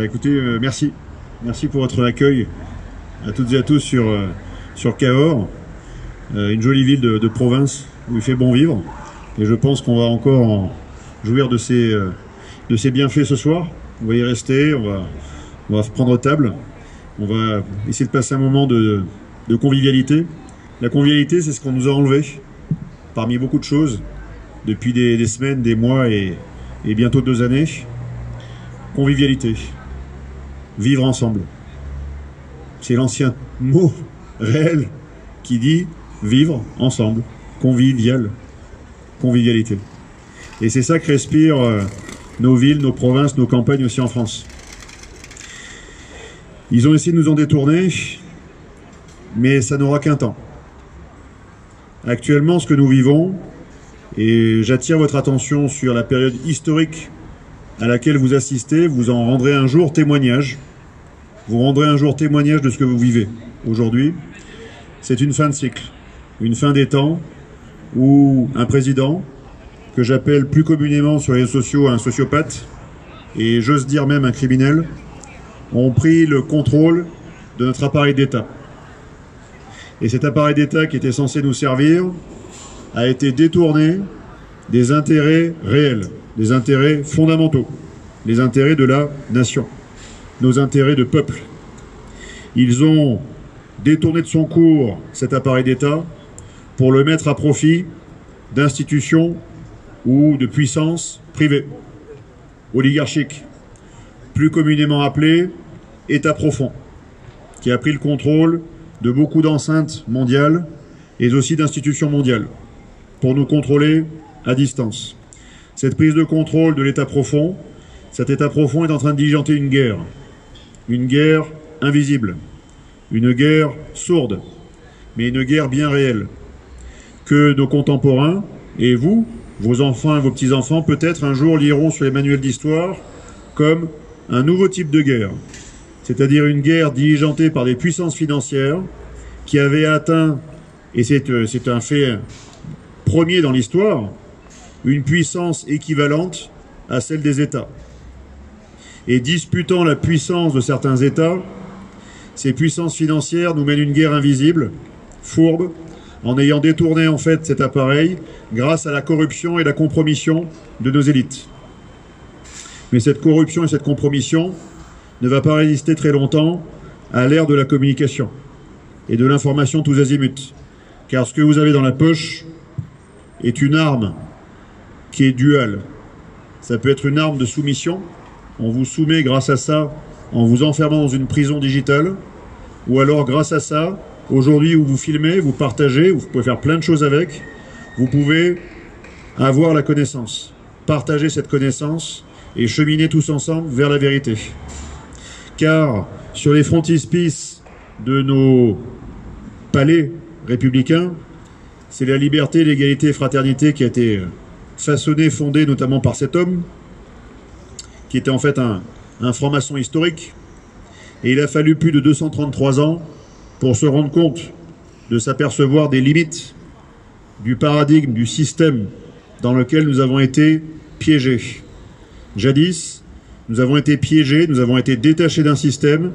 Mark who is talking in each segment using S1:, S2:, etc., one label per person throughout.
S1: Écoutez, merci. Merci pour votre accueil à toutes et à tous sur Cahors, une jolie ville de province où il fait bon vivre. Et je pense qu'on va encore en jouir de ces bienfaits ce soir. On va y rester, on va prendre table, on va essayer de passer un moment de convivialité. La convivialité, c'est ce qu'on nous a enlevé parmi beaucoup de choses depuis des semaines, des mois et bientôt 2 années. Convivialité. Vivre ensemble. C'est l'ancien mot réel qui dit vivre ensemble. Convivial. Convivialité. Et c'est ça que respirent nos villes, nos provinces, nos campagnes aussi en France. Ils ont essayé de nous en détourner, mais ça n'aura qu'un temps. Actuellement, ce que nous vivons, et j'attire votre attention sur la période historique à laquelle vous assistez, vous en rendrez un jour témoignage. Vous rendrez un jour témoignage de ce que vous vivez aujourd'hui. C'est une fin de cycle, une fin des temps où un président, que j'appelle plus communément sur les réseaux sociaux un sociopathe, et j'ose dire même un criminel, ont pris le contrôle de notre appareil d'État. Et cet appareil d'État qui était censé nous servir a été détourné des intérêts réels, des intérêts fondamentaux, les intérêts de la nation, nos intérêts de peuple. Ils ont détourné de son cours cet appareil d'État pour le mettre à profit d'institutions ou de puissances privées, oligarchiques, plus communément appelées État profond, qui a pris le contrôle de beaucoup d'enceintes mondiales et aussi d'institutions mondiales pour nous contrôler à distance. Cette prise de contrôle de l'État profond, cet État profond est en train de diligenter une guerre invisible, une guerre sourde, mais une guerre bien réelle, que nos contemporains, et vous, vos enfants et vos petits-enfants, peut-être un jour liront sur les manuels d'histoire comme un nouveau type de guerre, c'est-à-dire une guerre diligentée par des puissances financières qui avaient atteint, et c'est un fait premier dans l'histoire, une puissance équivalente à celle des États. Et disputant la puissance de certains États, ces puissances financières nous mènent une guerre invisible, fourbe, en ayant détourné en fait cet appareil grâce à la corruption et la compromission de nos élites. Mais cette corruption et cette compromission ne va pas résister très longtemps à l'ère de la communication et de l'information tous azimuts. Car ce que vous avez dans la poche est une arme qui est duale. Ça peut être une arme de soumission. On vous soumet grâce à ça en vous enfermant dans une prison digitale. Ou alors grâce à ça, aujourd'hui où vous filmez, vous partagez, vous pouvez faire plein de choses avec, vous pouvez avoir la connaissance, partager cette connaissance et cheminer tous ensemble vers la vérité. Car sur les frontispices de nos palais républicains, c'est la liberté, l'égalité et fraternité qui a été façonnée, fondée notamment par cet homme, qui était en fait un franc-maçon historique. Et il a fallu plus de 233 ans pour se rendre compte de s'apercevoir des limites du paradigme, du système dans lequel nous avons été piégés. Jadis, nous avons été piégés, nous avons été détachés d'un système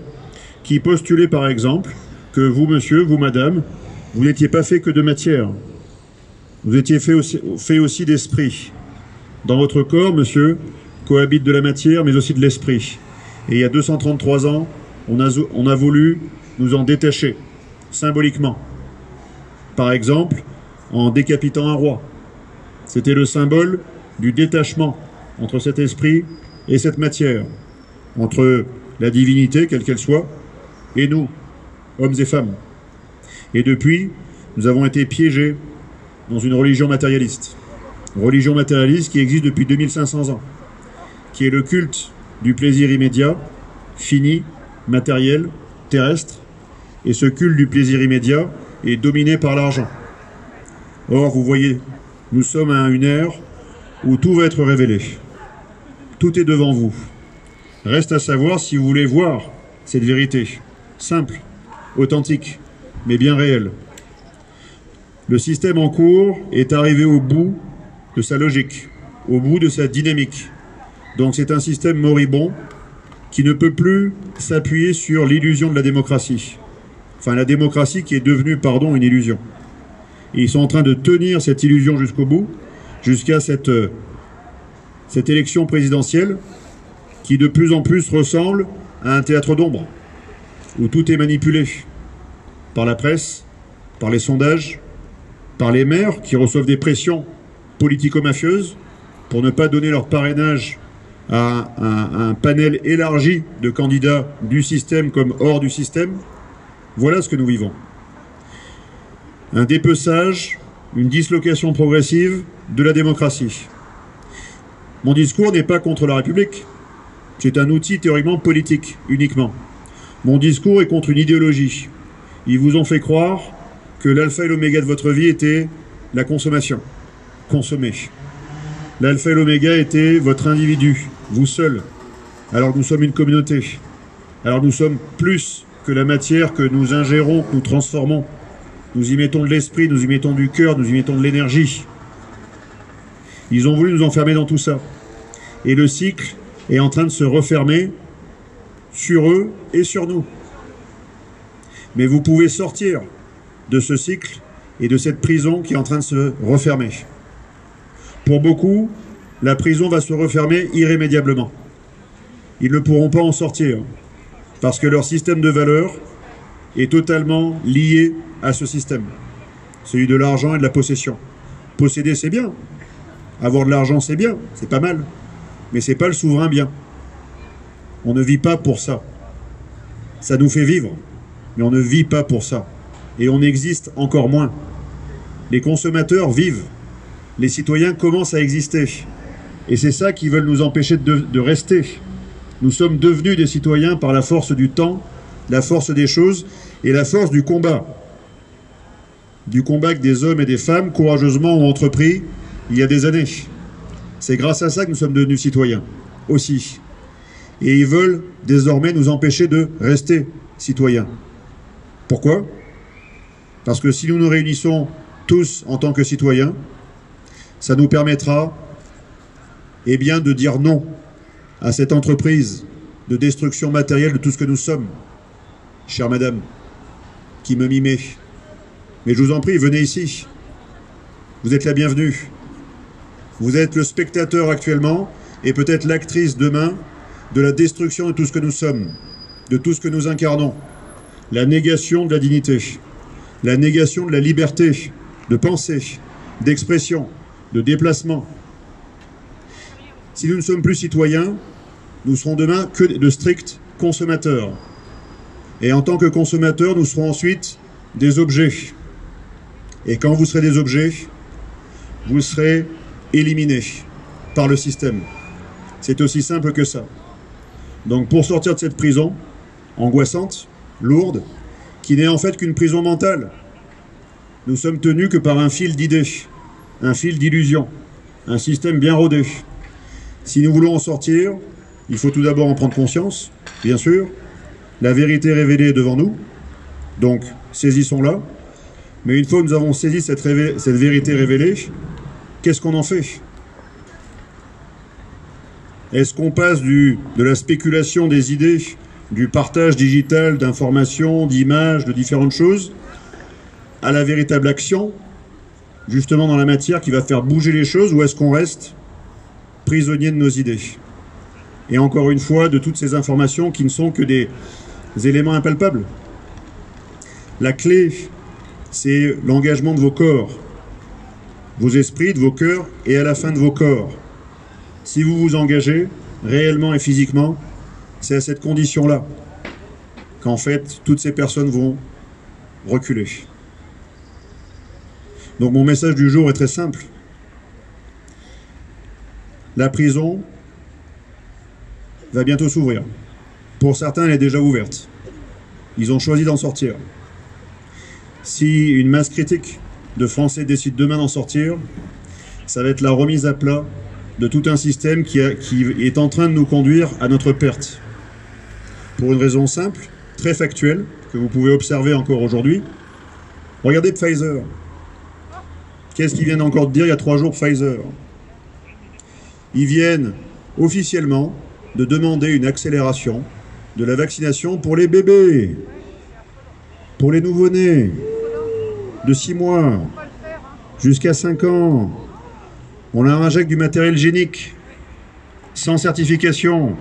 S1: qui postulait par exemple que vous, monsieur, vous, madame, vous n'étiez pas fait que de matière. Vous étiez fait aussi d'esprit. Dans votre corps, monsieur, cohabite de la matière, mais aussi de l'esprit. Et il y a 233 ans, on a voulu nous en détacher, symboliquement. Par exemple, en décapitant un roi. C'était le symbole du détachement entre cet esprit et cette matière, entre la divinité, quelle qu'elle soit, et nous, hommes et femmes. Et depuis, nous avons été piégés dans une religion matérialiste qui existe depuis 2500 ans, qui est le culte du plaisir immédiat, fini, matériel, terrestre, et ce culte du plaisir immédiat est dominé par l'argent. Or, vous voyez, nous sommes à une ère où tout va être révélé. Tout est devant vous. Reste à savoir si vous voulez voir cette vérité, simple, authentique, mais bien réelle. Le système en cours est arrivé au bout de sa logique, au bout de sa dynamique. Donc c'est un système moribond qui ne peut plus s'appuyer sur l'illusion de la démocratie. Enfin, la démocratie qui est devenue, pardon, une illusion. Et ils sont en train de tenir cette illusion jusqu'au bout, jusqu'à cette élection présidentielle qui de plus en plus ressemble à un théâtre d'ombre, où tout est manipulé par la presse, par les sondages, par les maires qui reçoivent des pressions politico-mafieuses pour ne pas donner leur parrainage à un panel élargi de candidats du système comme hors du système. Voilà ce que nous vivons. Un dépeçage, une dislocation progressive de la démocratie. Mon discours n'est pas contre la République. C'est un outil théoriquement politique, uniquement. Mon discours est contre une idéologie. Ils vous ont fait croire que l'alpha et l'oméga de votre vie était la consommation. Consommer. L'alpha et l'oméga était votre individu, vous seul. Alors nous sommes une communauté. Alors nous sommes plus que la matière que nous ingérons, que nous transformons. Nous y mettons de l'esprit, nous y mettons du cœur, nous y mettons de l'énergie. Ils ont voulu nous enfermer dans tout ça. Et le cycle est en train de se refermer sur eux et sur nous. Mais vous pouvez sortir de ce cycle et de cette prison qui est en train de se refermer. Pour beaucoup, la prison va se refermer irrémédiablement. Ils ne pourront pas en sortir parce que leur système de valeurs est totalement lié à ce système, celui de l'argent et de la possession. Posséder, c'est bien. Avoir de l'argent, c'est bien, c'est pas mal. Mais c'est pas le souverain bien. On ne vit pas pour ça. Ça nous fait vivre, mais on ne vit pas pour ça. Et on existe encore moins. Les consommateurs vivent. Les citoyens commencent à exister. Et c'est ça qui veulent nous empêcher de rester. Nous sommes devenus des citoyens par la force du temps, la force des choses et la force du combat. Du combat que des hommes et des femmes courageusement ont entrepris il y a des années. C'est grâce à ça que nous sommes devenus citoyens, aussi. Et ils veulent désormais nous empêcher de rester citoyens. Pourquoi? Parce que si nous nous réunissons tous en tant que citoyens, ça nous permettra, eh bien, de dire non à cette entreprise de destruction matérielle de tout ce que nous sommes. Chère madame, qui me mimez, mais je vous en prie, venez ici. Vous êtes la bienvenue. Vous êtes le spectateur actuellement et peut-être l'actrice demain de la destruction de tout ce que nous sommes, de tout ce que nous incarnons. La négation de la dignité, la négation de la liberté de pensée, d'expression, de déplacement. Si nous ne sommes plus citoyens, nous serons demain que de stricts consommateurs. Et en tant que consommateurs, nous serons ensuite des objets. Et quand vous serez des objets, vous serez éliminés par le système. C'est aussi simple que ça. Donc pour sortir de cette prison, angoissante, lourde, qui n'est en fait qu'une prison mentale, nous sommes tenus que par un fil d'idées, un fil d'illusions, un système bien rodé. Si nous voulons en sortir, il faut tout d'abord en prendre conscience, bien sûr. La vérité révélée est devant nous, donc saisissons-la. Mais une fois que nous avons saisi cette vérité révélée, qu'est-ce qu'on en fait? Est-ce qu'on passe de la spéculation des idées, du partage digital d'informations, d'images, de différentes choses, à la véritable action, justement dans la matière qui va faire bouger les choses, ou est-ce qu'on reste prisonnier de nos idées? Et encore une fois, de toutes ces informations qui ne sont que des éléments impalpables. La clé, c'est l'engagement de vos corps, vos esprits, de vos cœurs, et à la fin de vos corps. Si vous vous engagez, réellement et physiquement, c'est à cette condition-là qu'en fait, toutes ces personnes vont reculer. Donc mon message du jour est très simple. La prison va bientôt s'ouvrir. Pour certains, elle est déjà ouverte. Ils ont choisi d'en sortir. Si une masse critique de Français décide demain d'en sortir, ça va être la remise à plat de tout un système qui est en train de nous conduire à notre perte. Pour une raison simple, très factuelle, que vous pouvez observer encore aujourd'hui. Regardez Pfizer. Qu'est-ce qu'ils viennent encore de dire il y a 3 jours, Pfizer? Ils viennent officiellement de demander une accélération de la vaccination pour les bébés, pour les nouveau-nés, de 6 mois jusqu'à 5 ans. On leur injecte du matériel génique, sans certification,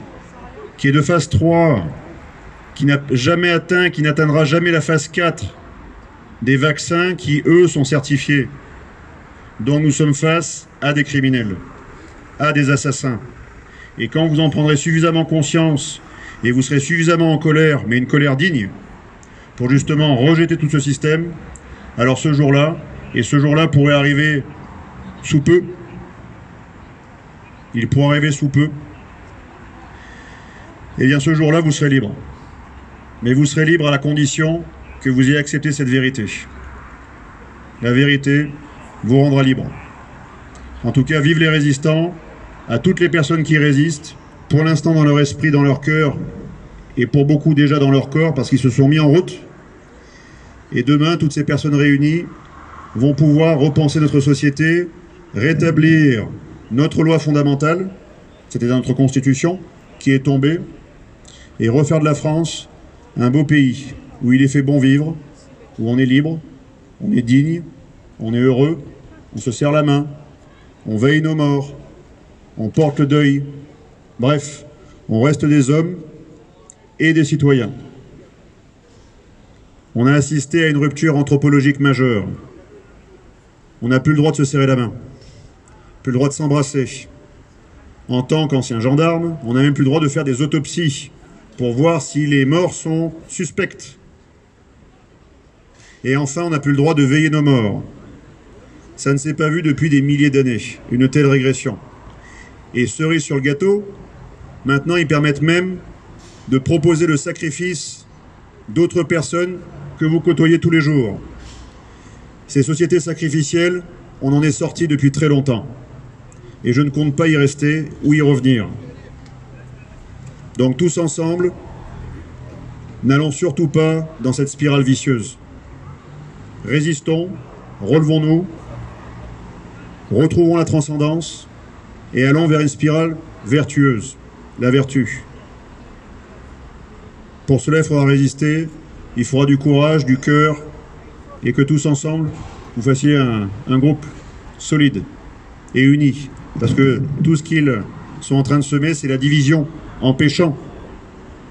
S1: qui est de phase 3, qui n'a jamais atteint, qui n'atteindra jamais la phase 4, des vaccins qui, eux, sont certifiés. Donc nous sommes face à des criminels, à des assassins. Et quand vous en prendrez suffisamment conscience, et vous serez suffisamment en colère, mais une colère digne, pour justement rejeter tout ce système, alors ce jour-là, et ce jour-là pourrait arriver sous peu, il pourrait arriver sous peu, et bien ce jour-là, vous serez libre. Mais vous serez libre à la condition que vous ayez accepté cette vérité. La vérité vous rendra libre. En tout cas, vive les résistants, à toutes les personnes qui résistent, pour l'instant dans leur esprit, dans leur cœur, et pour beaucoup déjà dans leur corps, parce qu'ils se sont mis en route. Et demain, toutes ces personnes réunies vont pouvoir repenser notre société, rétablir notre loi fondamentale, c'était notre constitution, qui est tombée, et refaire de la France un beau pays, où il est fait bon vivre, où on est libre, on est digne, on est heureux, on se serre la main, on veille nos morts, on porte le deuil. Bref, on reste des hommes et des citoyens. On a assisté à une rupture anthropologique majeure. On n'a plus le droit de se serrer la main, plus le droit de s'embrasser. En tant qu'ancien gendarme, on n'a même plus le droit de faire des autopsies pour voir si les morts sont suspectes. Et enfin, on n'a plus le droit de veiller nos morts. Ça ne s'est pas vu depuis des milliers d'années, une telle régression. Et cerise sur le gâteau, maintenant ils permettent même de proposer le sacrifice d'autres personnes que vous côtoyez tous les jours. Ces sociétés sacrificielles, on en est sorti depuis très longtemps. Et je ne compte pas y rester ou y revenir. Donc tous ensemble, n'allons surtout pas dans cette spirale vicieuse. Résistons, relevons-nous, retrouvons la transcendance et allons vers une spirale vertueuse, la vertu. Pour cela, il faudra résister, il faudra du courage, du cœur, et que tous ensemble, vous fassiez un groupe solide et uni. Parce que tout ce qu'ils sont en train de semer, c'est la division, empêchant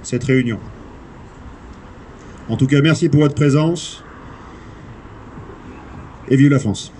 S1: cette réunion. En tout cas, merci pour votre présence, et vive la France.